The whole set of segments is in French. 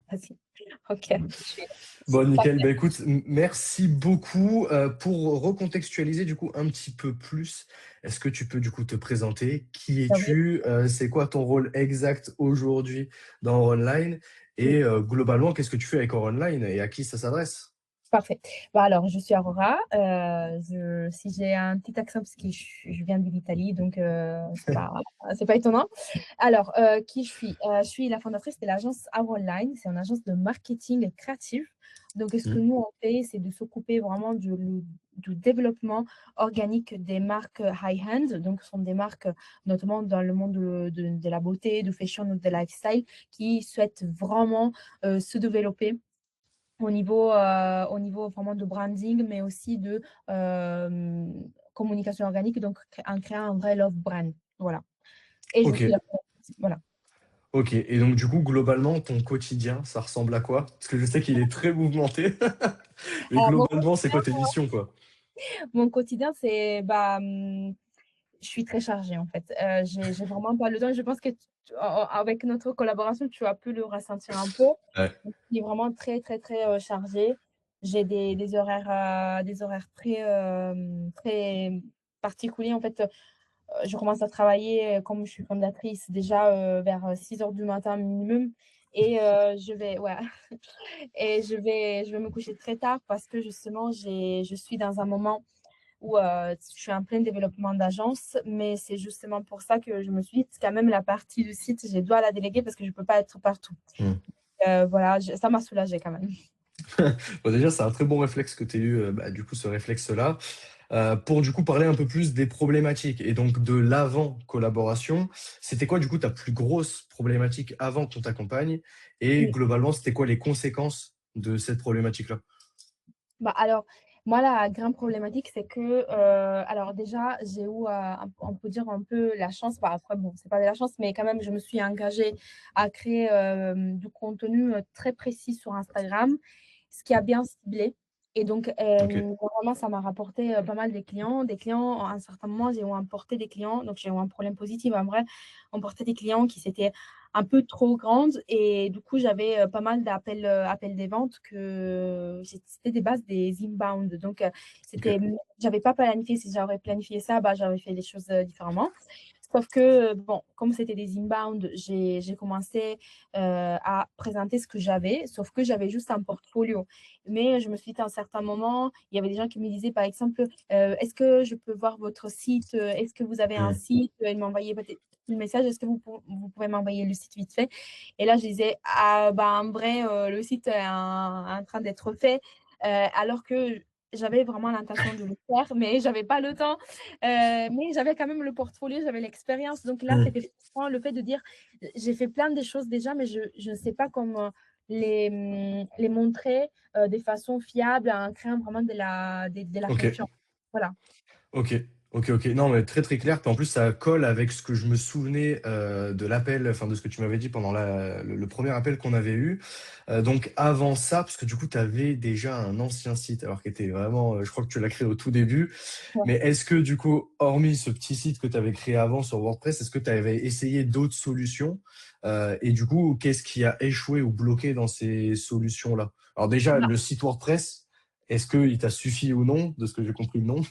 Vas-y. OK, je suis Bon, nickel. parfait. Bah, écoute, merci beaucoup. Pour recontextualiser du coup un petit peu plus, est-ce que tu peux du coup te présenter? Qui Ah oui, es-tu? C'est quoi ton rôle exact aujourd'hui dans Online? oui. Et globalement, qu'est-ce que tu fais avec Online et à qui ça s'adresse? Parfait. Bah, alors, je suis Aurora. Si j'ai un petit accent, parce que je viens de l'Italie, donc c'est pas étonnant. Alors, qui je suis? Je suis la fondatrice de l'agence Aura Online. C'est une agence de marketing créatif. Donc, ce que Mmh. nous, on fait, c'est de s'occuper vraiment du développement organique des marques high-end. Donc, ce sont des marques, notamment dans le monde de la beauté, du fashion ou de lifestyle, qui souhaitent vraiment se développer au niveau vraiment de branding, mais aussi de communication organique, donc en créant un vrai love brand. Voilà. Et je suis OK. là. Voilà. OK, et donc du coup, globalement, ton quotidien, ça ressemble à quoi? Parce que je sais qu'il est très mouvementé. Mais Alors, globalement, c'est quoi tes missions, quoi? mon quotidien, c'est je suis très chargée en fait. J'ai vraiment pas le temps. Je pense que avec notre collaboration, tu as pu le ressentir un peu. Ouais. Je suis vraiment très, très, très chargée. J'ai des horaires très, très particuliers. En fait, je commence à travailler, comme je suis fondatrice, déjà vers 6 heures du matin minimum. Et je vais, ouais, et je vais me coucher très tard parce que justement, je suis dans un moment où je suis en plein développement d'agence, mais c'est justement pour ça que je me suis dit, quand même, la partie du site, je dois la déléguer parce que je ne peux pas être partout. Mmh. Voilà, ça m'a soulagée quand même. Bon, déjà, c'est un très bon réflexe que tu aies eu, bah, du coup, ce réflexe-là. Pour du coup parler un peu plus des problématiques et donc de l'avant collaboration, c'était quoi du coup ta plus grosse problématique avant qu'on t'accompagne? Et Oui. globalement, c'était quoi les conséquences de cette problématique-là? Bah, alors, moi, la grande problématique, c'est que, alors déjà, j'ai eu, on peut dire un peu la chance, bah, après, bon, c'est pas de la chance, mais quand même, je me suis engagée à créer du contenu très précis sur Instagram, ce qui a bien ciblé. Et donc, OK. vraiment, ça m'a rapporté pas mal de clients. Des clients, à un certain moment, j'ai eu emporté des clients, donc j'ai eu un problème positif, en vrai, emporter des clients qui s'étaient un peu trop grande et du coup j'avais pas mal appels des ventes que c'était des bases des inbound donc OK. c'était j'avais pas planifié si j'aurais planifié ça bah j'aurais fait les choses différemment sauf que bon comme c'était des inbound j'ai commencé à présenter ce que j'avais sauf que j'avais juste un portfolio mais je me suis dit à un certain moment il y avait des gens qui me disaient par exemple est-ce que je peux voir votre site est-ce que vous avez un Mmh. site ils m'envoyaient peut-être le message, est-ce que vous pouvez m'envoyer le site vite fait? Et là, je disais, ah, bah, en vrai, le site est en train d'être fait, alors que j'avais vraiment l'intention de le faire, mais j'avais pas le temps. Mais j'avais quand même le portfolio, j'avais l'expérience. Donc là, Mmh. c'était vraiment le fait de dire, j'ai fait plein de choses déjà, mais je ne sais pas comment les montrer de façon fiable en créant vraiment de la OK. confiance. Voilà. OK. OK, OK. Non, mais très, très clair. Puis en plus, ça colle avec ce que je me souvenais, de l'appel, enfin de ce que tu m'avais dit pendant le 1er appel qu'on avait eu. Donc avant ça, parce que du coup, tu avais déjà un ancien site, alors qui était vraiment, je crois que tu l'as créé au tout début. Ouais. Mais est-ce que du coup, hormis ce petit site que tu avais créé avant sur WordPress, est-ce que tu avais essayé d'autres solutions? Et du coup, qu'est-ce qui a échoué ou bloqué dans ces solutions-là? Alors déjà, le site WordPress, est-ce qu'il t'a suffi ou non? De ce que j'ai compris, non?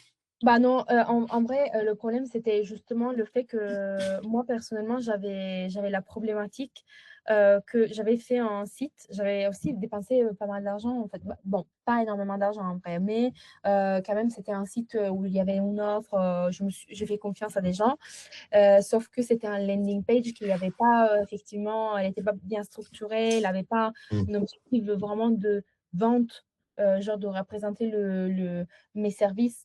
Bah non, en vrai, le problème, c'était justement le fait que moi, personnellement, j'avais la problématique que j'avais fait un site. J'avais aussi dépensé pas mal d'argent, en fait. Bah, bon, pas énormément d'argent en vrai, mais quand même, c'était un site où il y avait une offre. J'ai fait confiance à des gens. Sauf que c'était un landing page qui n'avait pas, effectivement, elle n'était pas bien structurée. Elle n'avait pas Mmh. un objectif vraiment de vente, genre de représenter mes services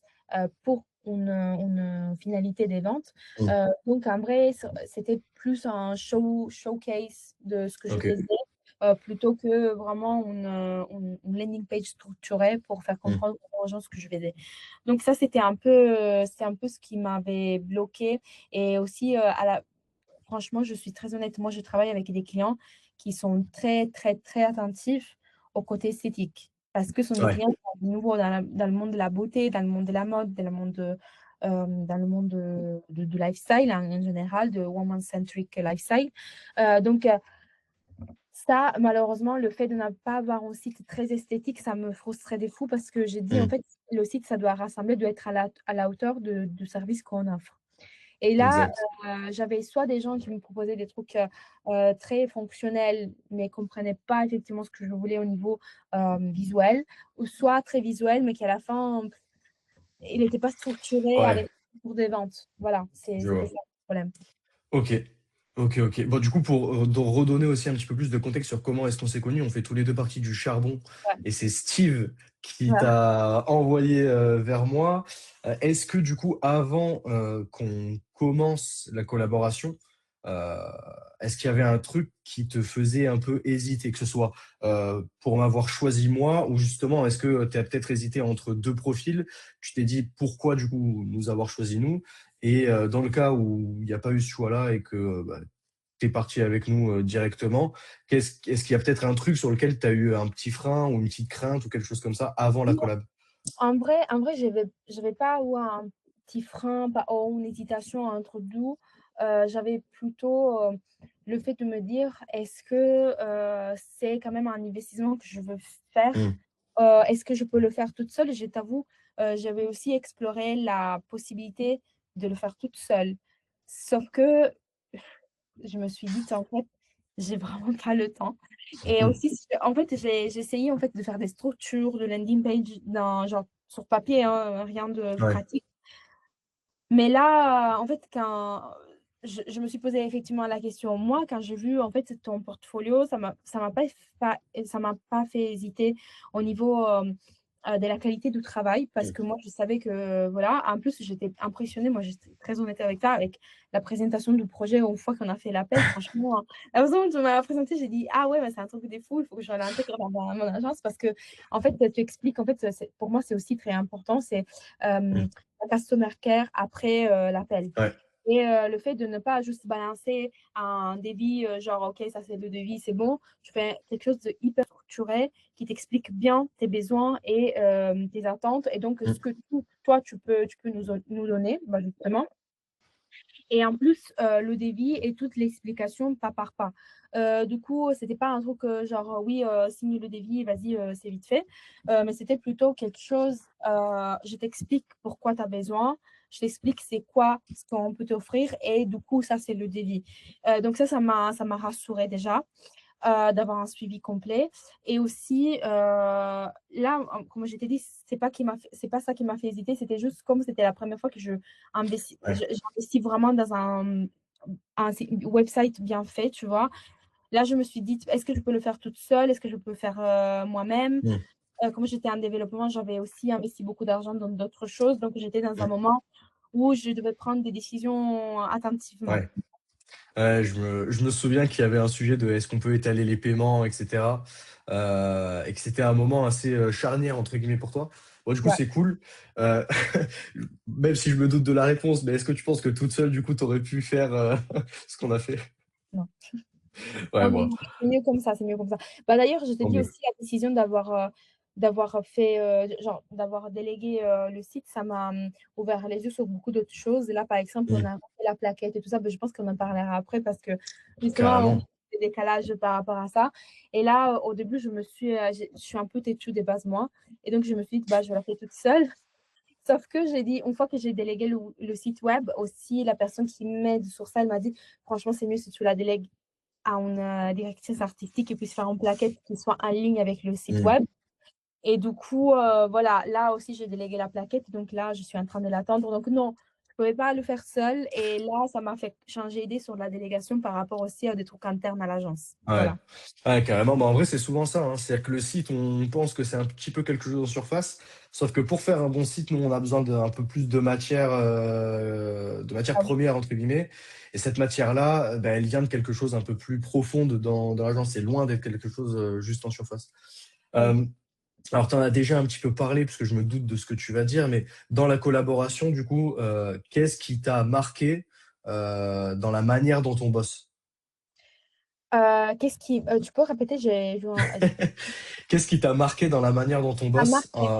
pour une finalité des ventes. Mmh. Donc, en vrai, c'était plus un showcase de ce que je OK. faisais, plutôt que vraiment une landing page structurée pour faire Mmh. comprendre aux gens ce que je faisais. Donc ça, c'est un peu ce qui m'avait bloqué et aussi, franchement, je suis très honnête, moi, je travaille avec des clients qui sont très, très, très attentifs au côté esthétique parce que ce sont des Ouais. clients qui sont de nouveau dans le monde de la beauté, dans le monde de la mode, dans le monde du lifestyle en général, de woman-centric lifestyle. Donc, Ça, malheureusement, le fait de ne pas avoir un site très esthétique, ça me frustrait des fous parce que j'ai dit, en Mmh, fait, le site, ça doit rassembler, doit être à la hauteur du service qu'on offre. Et là, exact. j'avais soit des gens qui me proposaient des trucs, très fonctionnels, mais comprenaient pas effectivement ce que je voulais au niveau, visuel, ou soit très visuel, mais qu'à la fin, il n'était pas structuré Ouais, avec pour des ventes. Voilà, je c'était vois. ça le problème. OK. OK, OK. Bon, du coup, pour, redonner aussi un petit peu plus de contexte sur comment est-ce qu'on s'est connus, on fait tous les 2 partie du charbon Ouais, et c'est Steve qui voilà. t'a envoyé, vers moi. Est-ce que du coup, avant, qu'on commence la collaboration, heu, est-ce qu'il y avait un truc qui te faisait un peu hésiter? Que ce soit, pour m'avoir choisi moi ou justement est-ce que tu as peut-être hésité entre 2 profils? Tu t'es dit: «Pourquoi du coup nous avoir choisi nous?» Et dans le cas où il n'y a pas eu ce choix-là et que, bah, tu es parti avec nous, directement, est-ce qu'il y a peut-être un truc sur lequel tu as eu un petit frein ou une petite crainte ou quelque chose comme ça avant la collab? En vrai, j'avais pas eu un petit frein, pas ou une hésitation entre 2. J'avais plutôt, le fait de me dire: «Est-ce que, c'est quand même un investissement que je veux faire? Mmh, Est-ce que je peux le faire toute seule?» Je t'avoue, j'avais aussi exploré la possibilité de le faire toute seule. Sauf que je me suis dit: «En fait, j'ai vraiment pas le temps» et mmh, aussi en fait, j'ai essayé, en fait, de faire des structures de landing page dans genre sur papier, hein, rien de ouais, pratique. Mais là, en fait, quand je me suis posé effectivement la question, moi, quand j'ai vu, en fait, ton portfolio, ça m'a pas fait hésiter au niveau, de la qualité du travail parce mmh, que moi, je savais que, voilà. En plus, j'étais impressionnée, moi, j'étais très honnête avec toi, avec la présentation du projet une fois qu'on a fait l'appel. Franchement, la façon dont tu m'as présenté, j'ai dit: «Ah ouais, mais c'est un truc de fou, il faut que je l'intègre dans mon agence» parce que en fait, tu expliques, en fait, c'est pour moi, c'est aussi très important, c'est, mmh, la customer care après, l'appel ouais, et le fait de ne pas juste balancer un devis, genre: «OK, ça c'est le devis, c'est bon». Tu fais quelque chose de hyper structuré qui t'explique bien tes besoins et tes attentes et donc ce mmh, que toi tu peux nous donner, bah, justement et en plus, le devis et toute l'explication pas par pas. Du coup, c'était pas un truc, genre, oui, signe le devis, vas-y, c'est vite fait. Mais c'était plutôt quelque chose, je t'explique pourquoi tu as besoin, je t'explique c'est quoi ce qu'on peut t'offrir et du coup, ça, c'est le devis. Donc ça m'a rassurée déjà d'avoir un suivi complet et aussi, là, comme je t'ai dit, c'est pas ça qui m'a fait hésiter, c'était juste comme c'était la première fois que ouais, j'investis vraiment dans un website bien fait, tu vois? Là, je me suis dit: «Est-ce que je peux le faire toute seule? Est-ce que je peux le faire, moi-même?» mmh, Comme j'étais en développement, j'avais aussi investi beaucoup d'argent dans d'autres choses, donc j'étais dans un mmh, moment où je devais prendre des décisions attentivement. ouais. Ouais, je me souviens qu'il y avait un sujet de est-ce qu'on peut étaler les paiements, et cetera, et que c'était un moment assez, «charnière» entre guillemets pour toi. Bon, du coup, Ouais, c'est cool. Heu, même si je me doute de la réponse, mais est-ce que tu penses que toute seule, du coup, tu aurais pu faire, ce qu'on a fait? non. Ouais, Non, non, bon, non, c'est mieux comme ça, c'est mieux comme ça. Bah, d'ailleurs, je t'ai tant dit mieux. aussi la décision d'avoir fait, genre d'avoir délégué, le site, ça m'a, ouvert les yeux sur beaucoup d'autres choses. Là, par exemple, on Mmh, a refait la plaquette et tout ça, beh, je pense qu'on en parlera après parce que justement, on a carrément. des décalages par rapport à ça et là, au début, je suis un peu têtue de base, moi et donc je me suis dit: «Bah, je vais la faire toute seule». Sauf que j'ai dit une fois que j'ai délégué le site web aussi, la personne qui m'aide sur ça, elle m'a dit: «Franchement, c'est mieux si tu la délègues à une, directrice artistique qui puisse faire une plaquette qui soit en ligne avec le site Mmh. web et du coup, voilà, là aussi j'ai délégué la plaquette donc là je suis en train de l'attendre donc non, je pouvais pas le faire seule et là ça m'a fait changer d'idée sur la délégation par rapport aussi à des trucs internes à l'agence. Ouais. Voilà. Ouais, carrément. Bah, en vrai, c'est souvent ça, hein. C'est-à-dire que le site, on pense que c'est un petit peu quelque chose en surface, sauf que pour faire un bon site, nous, on a besoin d'un peu plus de «matière Ah oui. première» entre guillemets et cette matière-là, bah, elle vient de quelque chose un peu plus profonde dans l'agence. C'est loin d'être quelque chose, juste en surface. Oui. Hem, alors tu en as déjà un petit peu parlé, parce que je me doute de ce que tu vas dire, mais dans la collaboration, du coup, qu'est-ce qui t'a marqué, dans la manière dont on bosse? Qu'est-ce qui tu peux répéter? J'ai Qu'est-ce qui t'a marqué dans la manière dont on ça bosse? marque.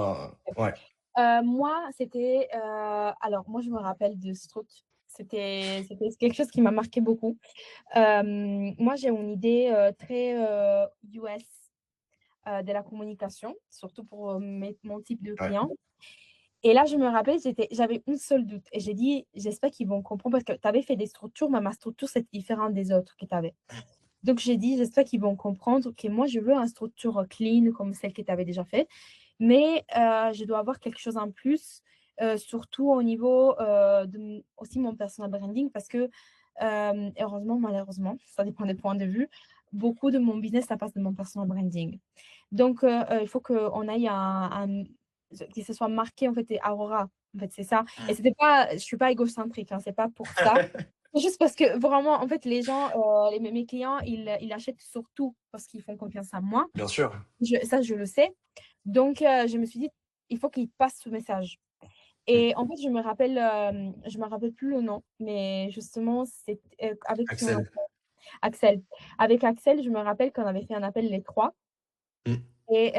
Ouais. Moi, c'était, alors moi, je me rappelle de ce truc. C'était quelque chose qui m'a marqué beaucoup. Moi, j'ai une idée, très, US, de la communication, surtout pour, mon type de Ouais. client. Et là, je me rappelle, j'avais un seul doute et j'ai dit: «J'espère qu'ils vont comprendre» parce que tu avais fait des structures, mais ma structure, c'est différente des autres que tu avais. Donc j'ai dit: «J'espère qu'ils vont comprendre que moi, je veux une structure, clean comme celle que tu avais déjà fait, mais je dois avoir quelque chose en plus, surtout au niveau, de aussi mon personal branding» parce que, heureusement, malheureusement, ça dépend des points de vue, beaucoup de mon business, ça passe de mon personal branding. Donc il faut qu'on aille un que ce soit marqué, en fait, et Aurora, en fait, c'est ça. Et c'était pas je suis pas égocentrique, hein, c'est pas pour ça. C'est juste parce que vraiment, en fait, les gens, mes clients, ils achètent surtout parce qu'ils font confiance en moi. Bien sûr. Je le sais. Donc je me suis dit: «Il faut qu'ils passent ce message». Mmh. Et en fait, je me rappelle plus le nom, mais justement, c'est, avec qui on a Axel. Axel. Avec Axel, je me rappelle qu'on avait fait un appel les 3. Mmh. Et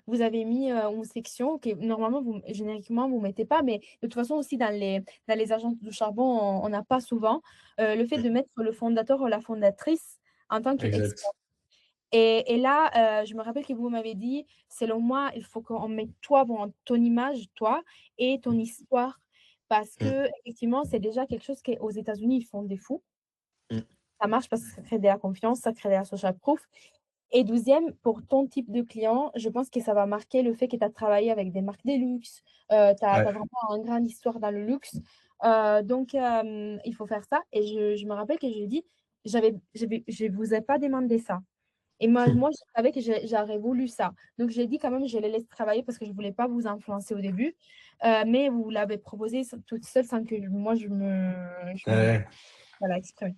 vous avez mis, une section que normalement vous génériquement vous mettez pas, mais de toute façon aussi dans les agences de charbon, on n'a pas souvent, le fait Mmh. de mettre le fondateur ou la fondatrice en tant qu'expert. Exact. Et là, je me rappelle que vous m'avez dit: «Selon moi, il faut qu'on mette toi, bon, ton image, toi et ton histoire». Parce Mmh. qu'effectivement, c'est déjà quelque chose qu'aux États-Unis, ils font des fous. Mmh. Ça marche parce que ça crée de la confiance, ça crée de la social proof. Et 12e, pour ton type de client, je pense que ça va marquer le fait que tu as travaillé avec des marques de luxe, tu as Ouais. vraiment une grande histoire dans le luxe, donc il faut faire ça et je me rappelle que j'ai dit: Je vous ai pas demandé ça» et moi je savais que j'aurais voulu ça. Donc j'ai dit quand même: «Je les laisse travailler» parce que je voulais pas vous influencer au début, mais vous l'avez proposé toute seule sans que moi je me Ouais. voilà, exprime.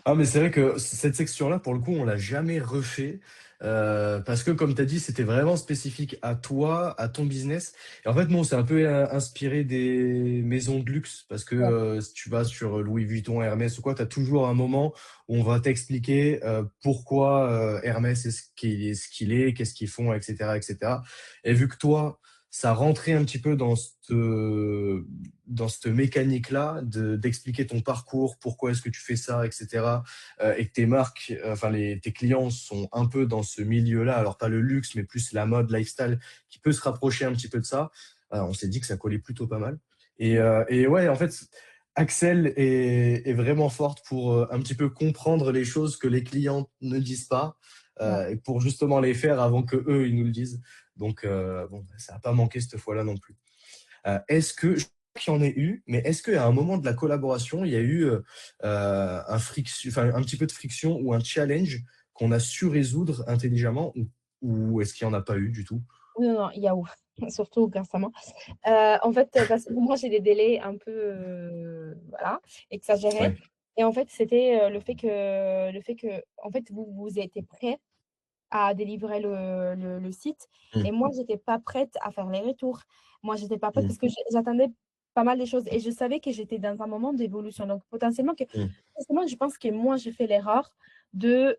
Ah mais c'est vrai que cette section-là, pour le coup, on l'a jamais refait, parce que comme tu as dit, c'était vraiment spécifique à toi, à ton business et en fait, nous, on s'est un peu, inspiré des maisons de luxe parce que, Ouais, si tu vas sur, Louis Vuitton, Hermès ou quoi, tu as toujours un moment où on va t'expliquer, pourquoi, Hermès est ce qu'il est, qu'est-ce qu'ils font et cetera et cetera et vu que toi, ça rentrait un petit peu dans cette mécanique-là d'expliquer ton parcours, pourquoi est-ce que tu fais ça, etc. Et que tes marques, enfin tes clients sont un peu dans ce milieu-là, alors pas le luxe, mais plus la mode, lifestyle, qui peut se rapprocher un petit peu de ça. On s'est dit que ça collait plutôt pas mal. Et ouais, en fait, Axel est vraiment forte pour un petit peu comprendre les choses que les clients ne disent pas, ouais. et pour justement les faire avant que eux ils nous le disent. Donc bon, ça n'a pas manqué cette fois-là non plus. Est-ce que je crois qu'il y en ait eu, mais est-ce qu'à un moment de la collaboration, il y a eu un petit peu de friction ou un challenge qu'on a su résoudre intelligemment ou est-ce qu'il n'y en a pas eu du tout? Oui, non, non, il y a ouf, surtout grâce à moi. En fait, parce que moi, j'ai des délais un peu, voilà, exagérés. Ouais. Et en fait, c'était, le fait que, en fait, vous étiez prêts à délivrer le site et Mmh. moi, j'étais pas prête à faire les retours. Moi, j'étais pas prête Mmh. parce que j'attendais pas mal de choses et je savais que j'étais dans un moment d'évolution. Donc Mmh. potentiellement, je pense que moi, j'ai fait l'erreur de,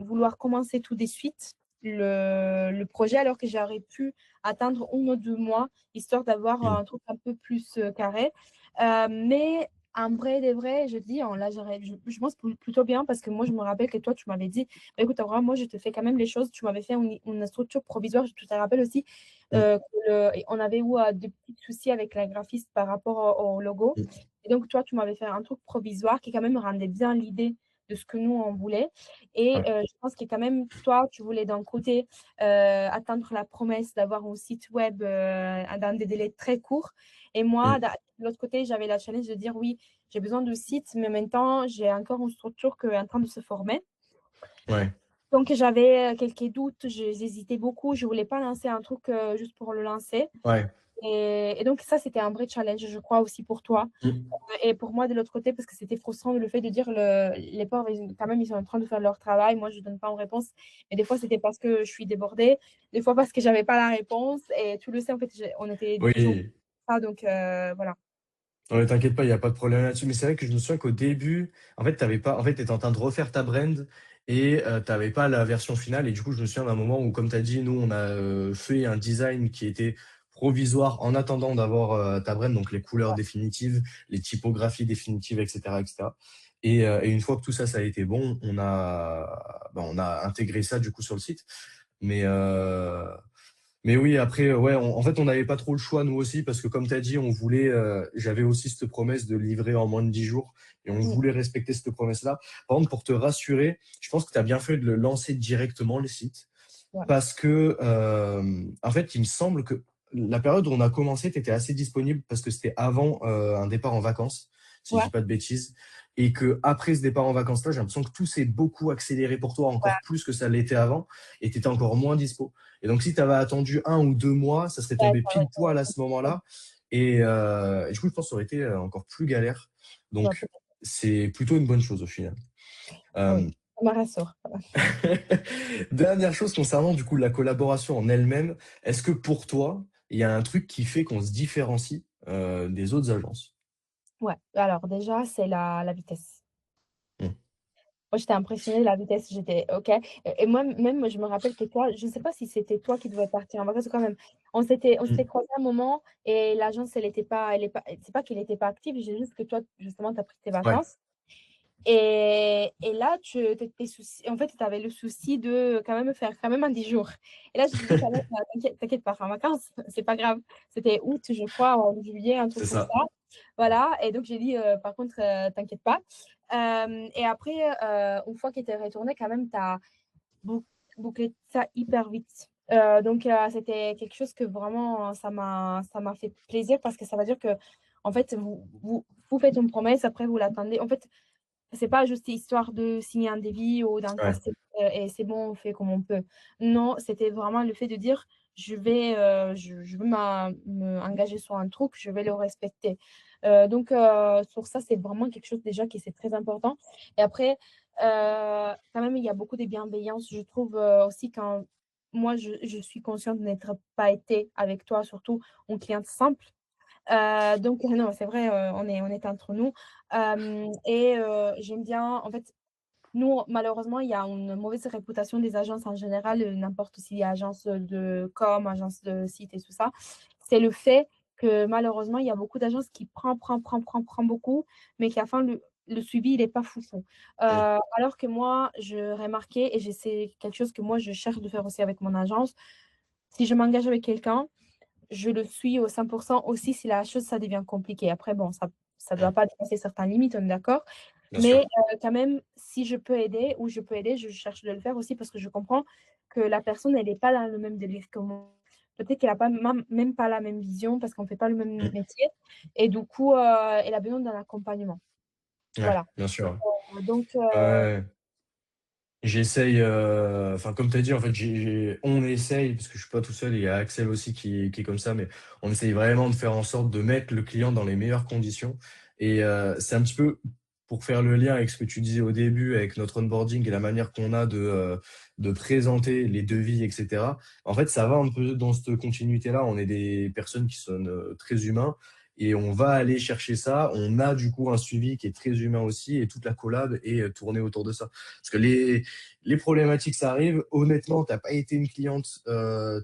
vouloir commencer tout de suite le projet alors que j'aurais pu attendre 1 ou 2 mois, histoire d'avoir Mmh. un truc un peu plus, carré. Mais en vrai de vrai, je dis, là, je pense plutôt bien parce que moi, je me rappelle que toi, tu m'avais dit: «Bah, écoute, Aurore, moi, je te fais quand même les choses». Tu m'avais fait une structure provisoire. Tu te rappelles aussi, Mmh. on avait eu, des petits soucis avec la graphiste par rapport au logo Mmh. et donc toi, tu m'avais fait un truc provisoire qui quand même rendait bien l'idée de ce que nous, on voulait et Ouais. je pense que quand même, toi, tu voulais d'un côté, atteindre la promesse d'avoir un site web, dans des délais très courts et moi, Mmh. de l'autre côté, j'avais la challenge de dire: «Oui, j'ai besoin de site, mais en même temps, j'ai encore une structure qui est en train de se former». Ouais. Donc j'avais, quelques doutes, j'hésitais beaucoup, je voulais pas lancer un truc, juste pour le lancer Ouais. et donc ça, c'était un vrai challenge, je crois aussi pour toi, Mmh. et pour moi de l'autre côté parce que c'était frustrant le fait de dire les pauvres, quand même, ils sont en train de faire leur travail, moi je donne pas une réponse. Mais des fois, c'était parce que je suis débordée, des fois parce que j'avais pas la réponse et tu le sais, en fait, on était 2 jours Oui. pas donc voilà. Non, mais t'inquiète pas, il y a pas de problème là-dessus. Mais c'est vrai que je me souviens qu'au début, en fait, t'avais pas en fait, tu étais en train de refaire ta brand et tu pas la version finale et du coup, je me souviens d'un moment où, comme tu as dit, nous, on a, fait un design qui était provisoire en attendant d'avoir ta brand, donc les couleurs Ouais, définitives, les typographies définitives, etc., etc. Et une fois que tout ça, ça a été bon, on a intégré ça du coup sur le site. Mais, euh, mais oui, après, ouais, en fait, on n'avait pas trop le choix, nous aussi, parce que comme tu as dit, j'avais aussi cette promesse de livrer en moins de 10 jours, et on mm, voulait respecter cette promesse-là. Par contre, pour te rassurer, je pense que tu as bien fait de le lancer directement, le site, ouais, parce que, en fait, il me semble que la période où on a commencé, tu étais assez disponible, parce que c'était avant un départ en vacances, si je ouais, dis pas de bêtises, et que après ce départ en vacances-là, j'ai l'impression que tout s'est beaucoup accéléré pour toi, encore ouais, plus que ça l'était avant, et tu étais encore moins dispo. Et donc, si tu avais attendu 1 ou 2 mois, ça serait ouais, tombé ça aurait pile poil à ce été- moment-là. Et du coup, je pense que ça aurait été encore plus galère. ouais, Donc, c'est plutôt une bonne chose au final. oui, Euh, ça me rassure. Dernière chose concernant du coup la collaboration en elle-même, est-ce que pour toi, il y a un truc qui fait qu'on se différencie des autres agences? Ouais, alors déjà, c'est la vitesse. Hmm. Moi, j'étais impressionnée de la vitesse, j'étais OK et moi, même, je me rappelle que toi, je ne sais pas si c'était toi qui devais partir en vacances quand même. On s'était Hmm. croisés un moment et l'agence, elle est pas c'est pas qu'elle était pas active, c'est juste que toi, justement, tu as pris tes Ouais, vacances et là, tu étais souci en fait, tu avais le souci de quand même faire quand même un 10 jours et là, je disais quand même: «Bah, t'inquiète pas, en vacances, c'est pas grave». C'était août, je crois, ou en juillet, un c'est truc comme ça. ça. Voilà, et donc j'ai dit, par contre, t'inquiète pas. Et après, une fois qu'il était retourné, quand même, tu as bouc bouclé ça hyper vite. Donc c'était quelque chose que vraiment, ça m'a fait plaisir parce que ça veut dire que en fait, vous faites une promesse, après vous l'attendez. En fait, c'est pas juste histoire de signer un devis ou Ouais, d'encasser, et c'est bon, on fait comme on peut. Non, c'était vraiment le fait de dire: je veux me engager sur un truc, je vais le respecter». Donc sur ça, c'est vraiment quelque chose déjà qui c'est très important et après, quand même, il y a beaucoup de bienveillance, je trouve, aussi quand moi je suis consciente de n'être pas été avec toi, surtout une cliente simple. Donc non, c'est vrai, on est entre nous. Et j'aime bien en fait, nous, malheureusement, il y a une mauvaise réputation des agences en général, n'importe s'il y a agence de com, agence de site et tout ça. C'est le fait que malheureusement, il y a beaucoup d'agences qui prend beaucoup, mais qu'à la fin le suivi, il est pas foufou. hmm, Alors que moi, je remarquais et c'est quelque chose que moi je cherche de faire aussi avec mon agence. Si je m'engage avec quelqu'un, je le suis au 100 aussi si la chose, ça devient compliqué. Après bon, ça hmm. doit pas dépasser certaines limites, on est d'accord? Bien Mais sûr. quand même, si je peux aider ou je peux aider, je cherche de le faire aussi parce que je comprends que la personne, elle n'est pas dans le même délire que moi. Peut-être qu'elle a pas même pas la même vision parce qu'on fait pas le même Hmm. métier et du coup, elle a besoin d'un accompagnement. Ouais, Voilà. bien sûr. Donc Ouais. J'essaye, enfin comme tu as dit, en fait, on essaye, parce que je suis pas tout seul, il y a Axel aussi qui est comme ça, mais on essaye vraiment de faire en sorte de mettre le client dans les meilleures conditions. Et c'est un petit peu pour faire le lien avec ce que tu disais au début, avec notre onboarding et la manière qu'on a de présenter les devis, etc. En fait, ça va un peu dans cette continuité-là. On est des personnes qui sont très humains. Et on va aller chercher ça. On a du coup un suivi qui est très humain aussi, et toute la collab est tournée autour de ça. Parce que les problématiques, ça arrive. Honnêtement, tu n'as pas été une cliente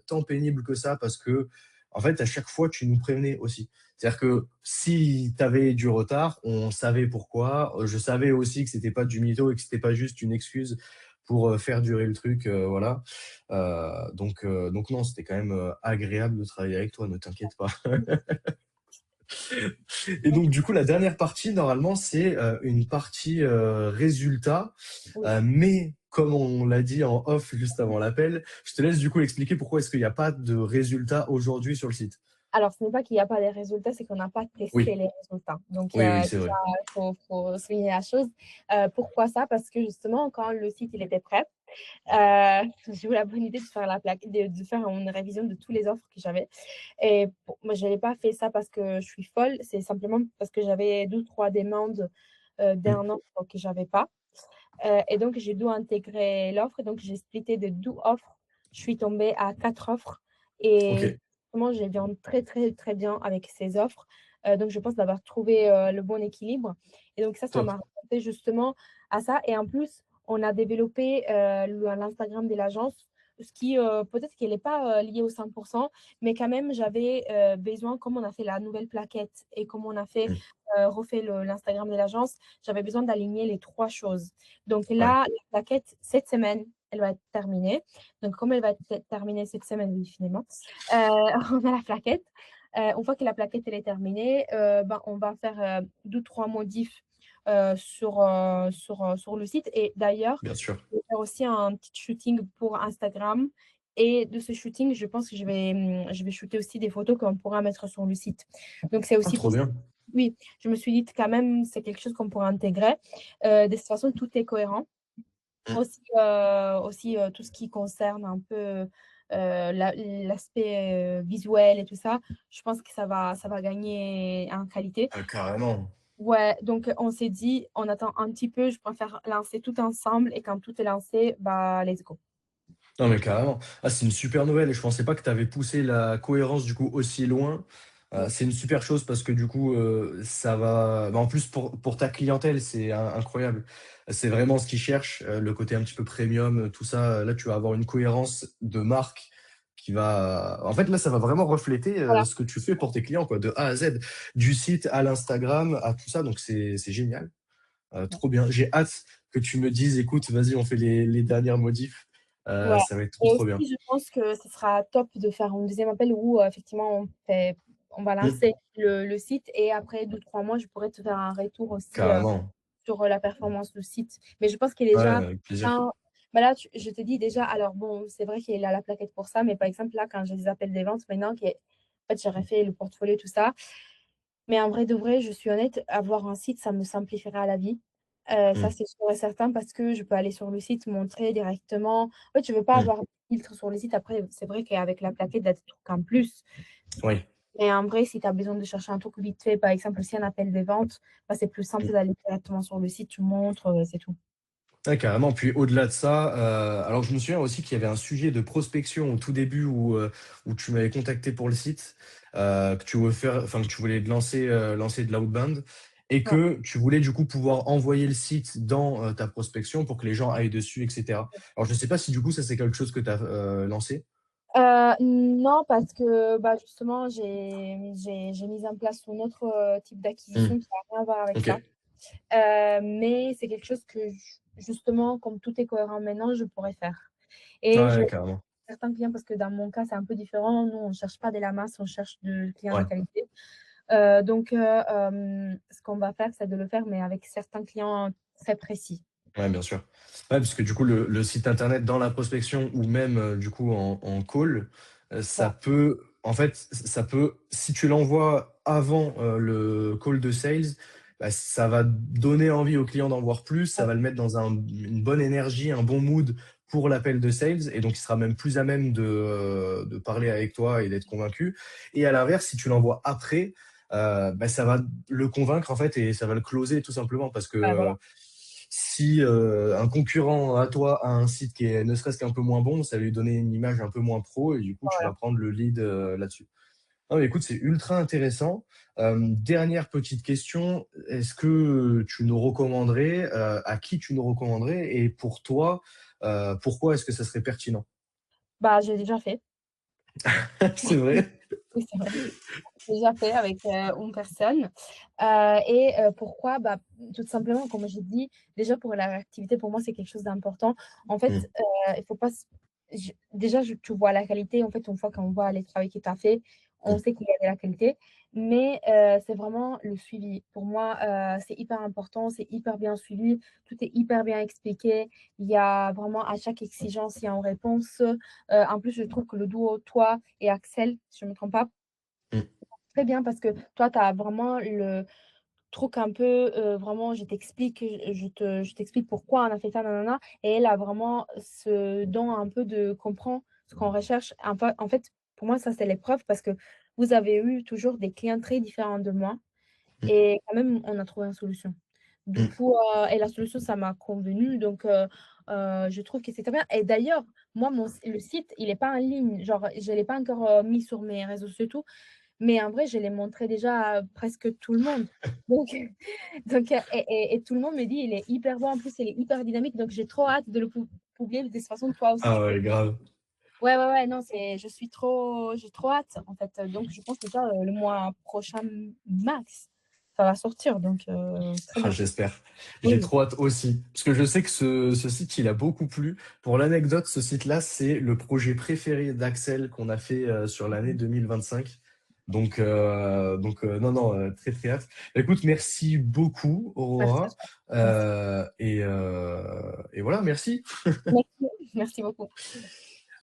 tant pénible que ça parce que, en fait, à chaque fois, tu nous prévenais aussi. C'est-à-dire que si tu avais du retard, on savait pourquoi. Je savais aussi que c'était pas du mytho et que c'était pas juste une excuse pour faire durer le truc. Voilà. Donc non, c'était quand même agréable de travailler avec toi, ne t'inquiète pas. Et donc, du coup, la dernière partie, normalement, c'est une partie résultat. oui. Mais comme on l'a dit en off juste avant l'appel, je te laisse du coup expliquer pourquoi est-ce qu'il n'y a pas de résultat aujourd'hui sur le site. Alors, ce n'est pas qu'il y a pas les résultats, c'est qu'on n'a pas testé Oui, les résultats. Donc, oui, oui, c'est déjà, vrai. il faut souligner la chose. Pourquoi ça? Parce que justement, quand le site il était prêt, j'ai eu la bonne idée de faire de faire une révision de tous les offres que j'avais. Et moi, je n'avais pas fait ça parce que je suis folle, c'est simplement parce que j'avais 2 ou 3 demandes Mm. d'un offre que j'avais pas. Et donc, j'ai dû intégrer l'offre. Et donc, j'ai splitté de 2 offres. Je suis tombée à 4 offres. Ok, Et vraiment, j'ai bien très, très, très bien avec ces offres. Donc, je pense d'avoir trouvé le bon équilibre. Et donc, ça top. m'a rapporté justement à ça. Et en plus, on a développé l'Instagram de l'agence ce qui, peut-être qu'elle est pas, liée au 100, mais quand même, j'avais, besoin, comme on a fait la nouvelle plaquette et comme on a fait, Mmh. refait l'Instagram de l'agence, j'avais besoin d'aligner les 3 choses. Donc Ouais, là, la plaquette, cette semaine, elle va être terminée. Donc comme elle va être terminée cette semaine, oui, finalement, on a la plaquette. Une fois que la plaquette, elle est terminée, ben, on va faire, 2-3 modifs, sur le site et d'ailleurs, bien sûr. je vais faire aussi un petit shooting pour Instagram et de ce shooting, je pense que je vais shooter aussi des photos qu'on pourra mettre sur le site. Donc c'est Ah, aussi trop pour ça, bien. oui, je me suis dit quand même, c'est quelque chose qu'on pourra intégrer. De toute façon, tout est cohérent. Mmh. Aussi, tout ce qui concerne un peu, l'aspect, visuel et tout ça, je pense que ça va gagner en qualité. Ah, carrément. Ouais, donc on s'est dit: «On attend un petit peu, je préfère lancer tout ensemble et quand tout est lancé, bah, let's go». Non, mais carrément. Ah, c'est une super nouvelle et je pensais pas que tu avais poussé la cohérence, du coup, aussi loin. Mmh, C'est une super chose parce que, du coup, ça va en plus pour ta clientèle, c'est incroyable. C'est vraiment ce qu'ils cherchent, le côté un petit peu premium, tout ça. Là, tu vas avoir une cohérence de marque qui va en fait, là, ça va vraiment refléter, voilà. ce que tu fais pour tes clients, quoi, de A à Z, du site à l'Instagram, à tout ça, donc c'est génial. Trop bien. J'ai hâte que tu me dises: «Écoute, vas-y, on fait les dernières modifs». Ouais Ça va être trop, et trop bien. aussi je pense que ce sera top de faire un deuxième appel où, effectivement on va Mmh, lancer le site et après 2-3 mois, je pourrais te faire un retour aussi, carrément. sur, la performance du site. Mais je pense que Ouais, déjà avec plaisir. quand bah, là, je te dis déjà alors bon, c'est vrai qu'il a la plaquette pour ça, mais par exemple là, quand j'ai des appels des ventes maintenant qui est en fait, j'aurais fait le portfolio tout ça, mais en vrai de vrai, je suis honnête, avoir un site, ça me simplifiera la vie. Ça, Mmh, c'est sûr et certain parce que je peux aller sur le site, montrer directement. En fait, je veux pas mmh. avoir de filtre sur le site. Après, c'est vrai qu'avec la plaquette, il y a des trucs en plus. Oui. Mais en vrai, si tu as besoin de chercher un truc vite fait, par exemple, si un appel des ventes, bah, c'est plus simple Mmh. d'aller directement sur le site, tu montres, c'est tout. Ouais, carrément. Puis au-delà de ça, alors je me souviens aussi qu'il y avait un sujet de prospection au tout début où tu m'avais contacté pour le site, que tu voulais faire enfin que tu voulais lancer de l'outbound et Ouais. que tu voulais du coup pouvoir envoyer le site dans, ta prospection pour que les gens aillent dessus et cetera. Alors je ne sais pas si du coup ça c'est quelque chose que tu as, lancé? Non, parce que, bah, justement, j'ai mis en place un autre, type Mmh. d'acquisition qui a rien à voir avec OK. ça. Mais c'est quelque chose que justement, comme tout est cohérent maintenant, je pourrais faire. Et je Ouais, carrément. certains clients, parce que dans mon cas, c'est un peu différent. Nous, on ne cherche pas de la masse, on cherche de clients de Ouais. qualité. Donc, ce qu'on va faire, c'est de le faire, mais avec certains clients très précis. Ouais, bien sûr. Ouais, parce que du coup, le site internet dans la prospection ou même, du coup en call, ça Ouais, peut en fait, ça peut si tu l'envoies avant, le call de sales, bah, ça va donner envie au client d'en voir plus, ça ouais, va le mettre dans une bonne énergie, un bon mood pour l'appel de sales et donc il sera même plus à même de parler avec toi et d'être convaincu et à l'inverse, si tu l'envoies après, bah, ça va le convaincre en fait et ça va le closer tout simplement parce que, ouais, voilà. si, un concurrent à toi a un site qui est ne serait-ce qu'un peu moins bon, ça va lui donner une image un peu moins pro et du coup, tu Voilà. vas prendre le lead, là-dessus. Non, mais écoute, c'est ultra intéressant. Dernière petite question, est-ce que tu nous recommanderais, à qui tu nous recommanderais et pour toi, pourquoi est-ce que ça serait pertinent? Bah, j'ai déjà fait. C'est vrai? Oui, c'est vrai. J'ai déjà fait avec, une personne, pourquoi? Bah, tout simplement, comme j'ai dit, déjà pour la réactivité, pour moi, c'est quelque chose d'important. En Mmh, fait, il faut pas s je déjà, tu vois la qualité, en fait, une fois qu'on voit les travaux que tu as fait, on mmh, sait qu'il y a de la qualité, mais c'est vraiment le suivi. Pour moi, c'est hyper important, c'est hyper bien suivi, tout est hyper bien expliqué. Il y a vraiment à chaque exigence, il y a une réponse. En plus, je trouve que le duo, toi et Axel, si je ne me trompe pas, mmh. très bien parce que toi, tu as vraiment le truc un peu, vraiment je t'explique, je t'explique pourquoi on a fait ça, nanana et elle a vraiment ce don un peu de comprendre ce qu'on recherche. En fait, pour moi, ça, c'est l'épreuve parce que vous avez eu toujours des clients très différents de moi Mmh, et quand même, on a trouvé une solution. Du mmh. coup, et la solution, ça m'a convenu donc je trouve que c'est très bien et d'ailleurs, moi, le site, il est pas en ligne, genre, je l'ai pas encore, mis sur mes réseaux sociaux et tout, mais en vrai, je l'ai montré déjà à presque tout le monde. Donc et tout le monde me dit: «Il est hyper bon, en plus, il est hyper dynamique», donc j'ai trop hâte de le publier. De toute façon, toi aussi, Ah tu peux ouais, grave. Ouais, ouais, ouais, non, j'ai trop hâte, en fait. Donc, je pense déjà le mois prochain, max, ça va sortir. Donc, très Ah, bien. j'espère. J'ai Oui, trop hâte aussi. Parce que je sais que ce site, il a beaucoup plu. Pour l'anecdote, ce site-là, c'est le projet préféré d'Axel qu'on a fait sur l'année 2025. Non, non, très, très hâte. Écoute, merci beaucoup, merci à Aurora. toi. Merci. Et voilà, merci. Merci, merci beaucoup.